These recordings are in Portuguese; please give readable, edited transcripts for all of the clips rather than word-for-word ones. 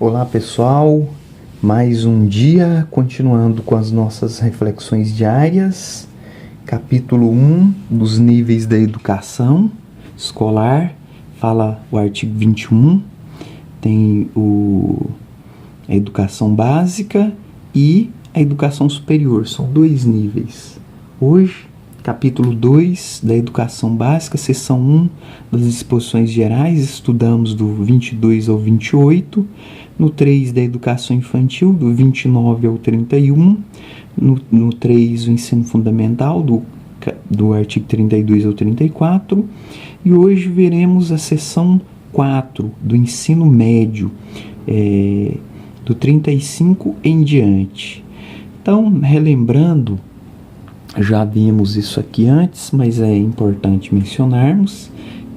Olá pessoal, mais um dia, continuando com as nossas reflexões diárias, capítulo 1 dos níveis da educação escolar, fala o artigo 21, tem a educação básica e a educação superior, são dois níveis. Hoje, capítulo 2 da educação básica, seção 1 das disposições gerais, estudamos do 22 ao 28, no 3 da educação infantil, do 29 ao 31, no 3 o ensino fundamental, do artigo 32 ao 34, e hoje veremos a seção 4 do ensino médio, do 35 em diante. Então, relembrando, já vimos isso aqui antes, mas é importante mencionarmos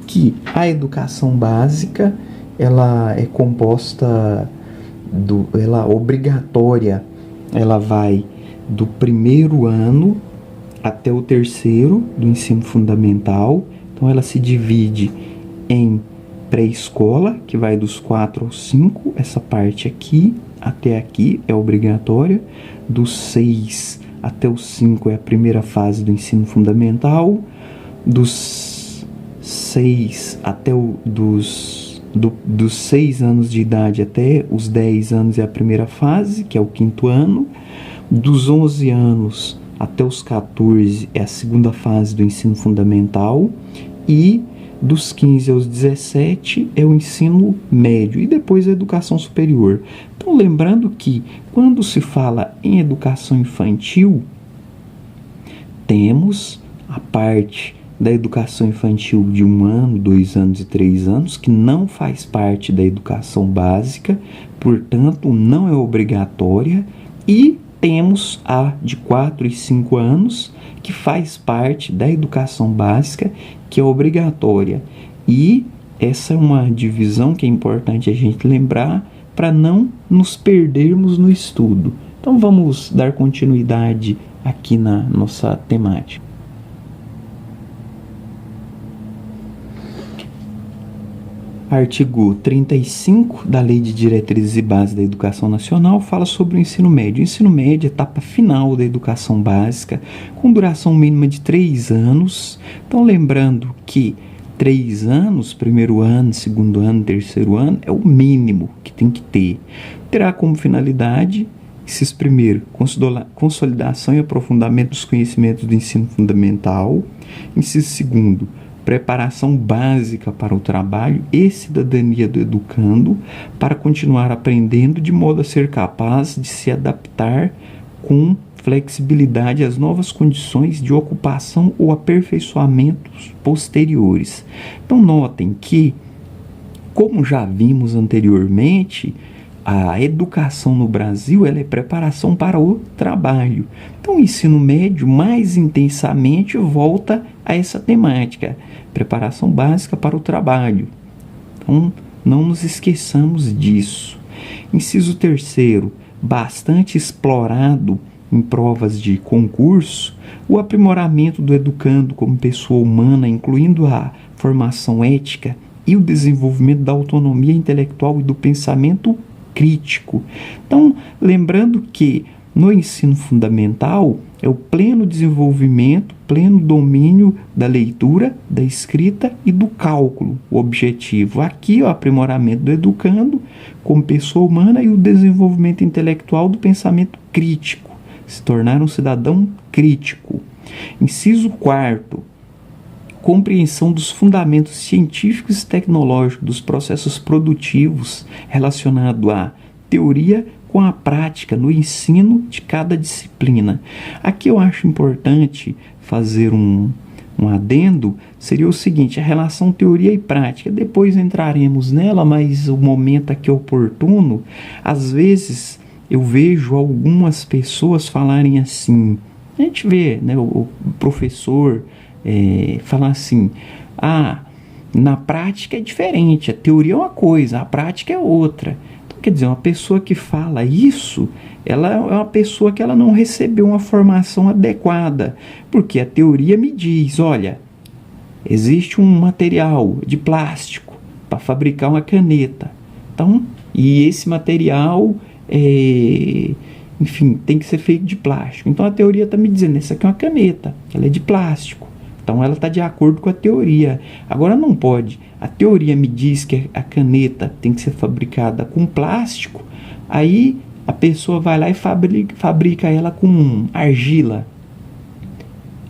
que a educação básica ela é composta, ela obrigatória, ela vai do primeiro ano até o terceiro do ensino fundamental. Então ela se divide em pré-escola, que vai dos 4 aos 5, essa parte aqui até aqui é obrigatória, dos 6 até os 5 é a primeira fase do ensino fundamental, dos 6 até dos 6 anos de idade até os 10 anos é a primeira fase, que é o quinto ano, dos 11 anos até os 14 é a segunda fase do ensino fundamental, e dos 15 aos 17 é o ensino médio e depois a educação superior. Então, lembrando que quando se fala em educação infantil, temos a parte da educação infantil de 1 ano, 2 anos e 3 anos, que não faz parte da educação básica, portanto, não é obrigatória, e temos a de 4 e 5 anos, que faz parte da educação básica, que é obrigatória. E essa é uma divisão que é importante a gente lembrar para não nos perdermos no estudo. Então vamos dar continuidade aqui na nossa temática. Artigo 35 da Lei de Diretrizes e Bases da Educação Nacional fala sobre o ensino médio. O ensino médio é a etapa final da educação básica, com duração mínima de 3 anos. Então, lembrando que 3 anos, primeiro ano, segundo ano, terceiro ano, é o mínimo que tem que ter. Terá como finalidade, inciso primeiro, consolidação e aprofundamento dos conhecimentos do ensino fundamental. Inciso segundo, preparação básica para o trabalho e cidadania do educando, para continuar aprendendo de modo a ser capaz de se adaptar com flexibilidade às novas condições de ocupação ou aperfeiçoamentos posteriores. Então, notem que, como já vimos anteriormente, a educação no Brasil ela é preparação para o trabalho. Então, o ensino médio mais intensamente volta a essa temática, preparação básica para o trabalho. Então, não nos esqueçamos disso. Inciso terceiro, bastante explorado em provas de concurso, o aprimoramento do educando como pessoa humana, incluindo a formação ética e o desenvolvimento da autonomia intelectual e do pensamento crítico. Então, lembrando que no ensino fundamental é o pleno desenvolvimento, pleno domínio da leitura, da escrita e do cálculo, o objetivo. Aqui, o aprimoramento do educando como pessoa humana e o desenvolvimento intelectual do pensamento crítico, se tornar um cidadão crítico. Inciso 4º, compreensão dos fundamentos científicos e tecnológicos dos processos produtivos relacionado à teoria com a prática no ensino de cada disciplina. Aqui eu acho importante fazer um adendo, seria o seguinte, a relação teoria e prática, depois entraremos nela, mas o momento aqui é oportuno. Às vezes eu vejo algumas pessoas falarem assim, a gente vê, né, o professor falar assim, na prática é diferente, a teoria é uma coisa, a prática é outra. Então, quer dizer, uma pessoa que fala isso, ela é uma pessoa que ela não recebeu uma formação adequada, porque a teoria me diz, olha, existe um material de plástico para fabricar uma caneta. Então, E esse material, enfim, tem que ser feito de plástico. Então a teoria está me dizendo, essa aqui é uma caneta, ela é de plástico. Então ela está de acordo com a teoria. Agora não pode. A teoria me diz que a caneta tem que ser fabricada com plástico, aí a pessoa vai lá e fabrica ela com argila.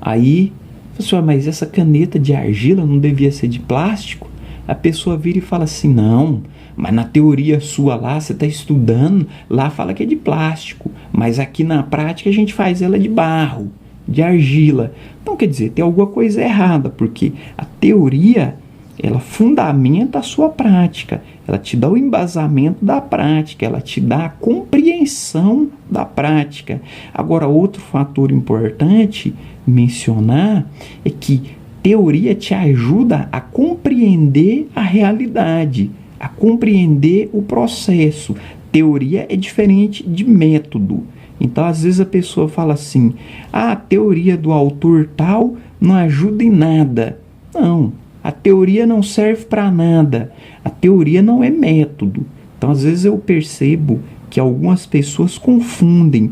Aí, pessoal, mas essa caneta de argila não devia ser de plástico? A pessoa vira e fala assim, não, mas na teoria sua lá, você está estudando, lá fala que é de plástico, mas aqui na prática a gente faz ela de barro, de argila. Então, quer dizer, tem alguma coisa errada, porque a teoria, ela fundamenta a sua prática, ela te dá o embasamento da prática, ela te dá a compreensão da prática. Agora, outro fator importante mencionar é que teoria te ajuda a compreender a realidade, a compreender o processo. Teoria é diferente de método. Então, às vezes a pessoa fala assim, a teoria do autor tal não ajuda em nada. Não, a teoria não serve para nada. A teoria não é método. Então, às vezes eu percebo que algumas pessoas confundem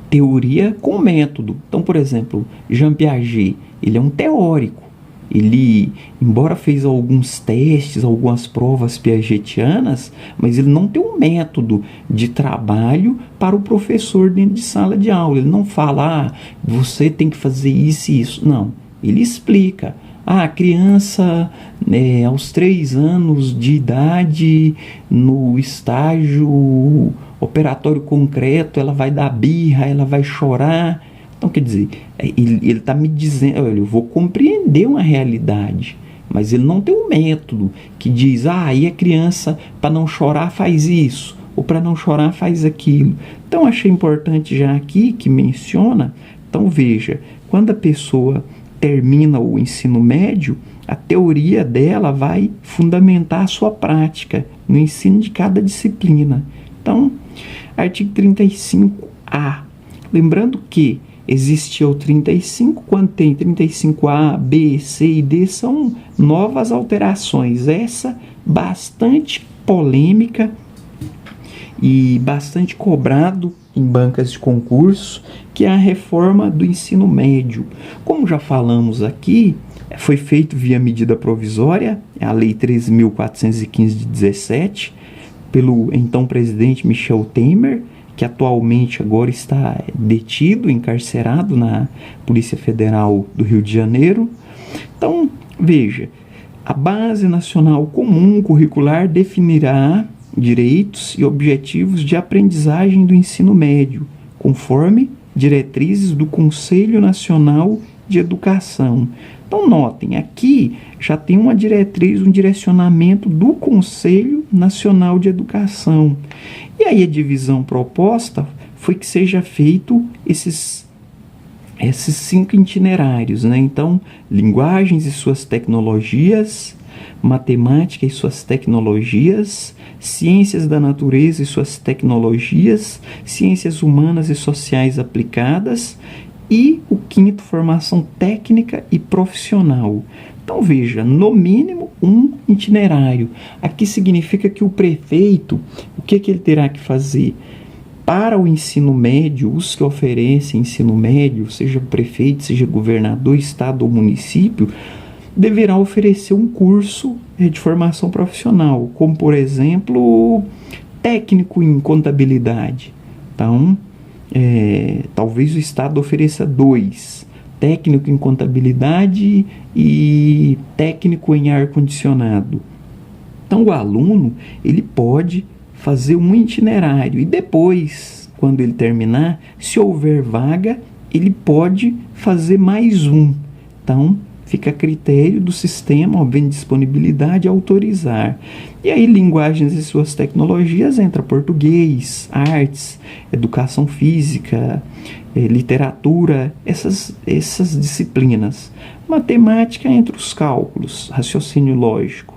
teoria com método. Então, por exemplo, Jean Piaget, ele é um teórico. Ele, embora fez alguns testes, algumas provas piagetianas, mas ele não tem um método de trabalho para o professor dentro de sala de aula. Ele não fala, você tem que fazer isso e isso. Não, ele explica. A criança, aos 3 anos de idade, no estágio operatório concreto, ela vai dar birra, ela vai chorar. Então, quer dizer, ele está me dizendo, olha, eu vou compreender uma realidade, mas ele não tem um método que diz, aí a criança, para não chorar, faz isso, ou para não chorar, faz aquilo. Então, achei importante já aqui que menciona, então veja, quando a pessoa termina o ensino médio, a teoria dela vai fundamentar a sua prática no ensino de cada disciplina. Então, artigo 35A. Lembrando que existia o 35, quando tem 35A, B, C e D, são novas alterações. Essa bastante polêmica e bastante cobrado em bancas de concurso, que é a reforma do ensino médio. Como já falamos aqui, foi feito via medida provisória, a Lei 13.415 de 17, pelo então presidente Michel Temer, que atualmente agora está detido, encarcerado na Polícia Federal do Rio de Janeiro. Então, veja, a Base Nacional Comum Curricular definirá direitos e objetivos de aprendizagem do ensino médio, conforme diretrizes do Conselho Nacional de Educação. Então, notem, aqui já tem uma diretriz, um direcionamento do Conselho Nacional de Educação. E aí a divisão proposta foi que seja feito esses 5 itinerários, né? Então, linguagens e suas tecnologias, matemática e suas tecnologias, ciências da natureza e suas tecnologias, ciências humanas e sociais aplicadas e o 5º, formação técnica e profissional. Então veja, no mínimo um itinerário. Aqui significa que o prefeito, o que ele terá que fazer? Para o ensino médio, os que oferecem ensino médio, seja prefeito, seja governador, estado ou município, deverá oferecer um curso de formação profissional, como por exemplo, técnico em contabilidade. Então, talvez o estado ofereça 2, técnico em contabilidade e técnico em ar-condicionado. Então, o aluno, ele pode fazer um itinerário e depois, quando ele terminar, se houver vaga, ele pode fazer mais um. Então, fica a critério do sistema, havendo disponibilidade, autorizar. E aí, linguagens e suas tecnologias, entra português, artes, educação física, literatura, essas disciplinas. Matemática, entre os cálculos, raciocínio lógico.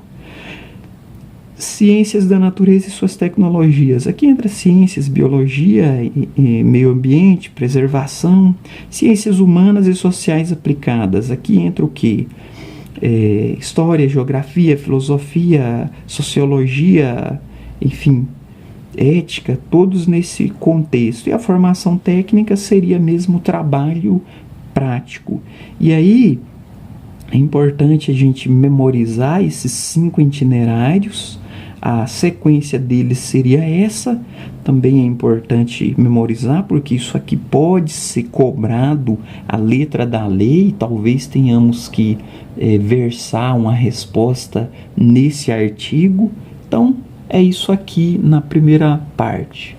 Ciências da natureza e suas tecnologias. Aqui entra ciências, biologia e meio ambiente, preservação. Ciências humanas e sociais aplicadas. Aqui entra o quê? história, geografia, filosofia, sociologia, enfim, ética, todos nesse contexto. E a formação técnica seria mesmo o trabalho prático. E aí é importante a gente memorizar esses 5 itinerários. A sequência deles seria essa. Também é importante memorizar, porque isso aqui pode ser cobrado à letra da lei. Talvez tenhamos que versar uma resposta nesse artigo. Então, é isso aqui na primeira parte.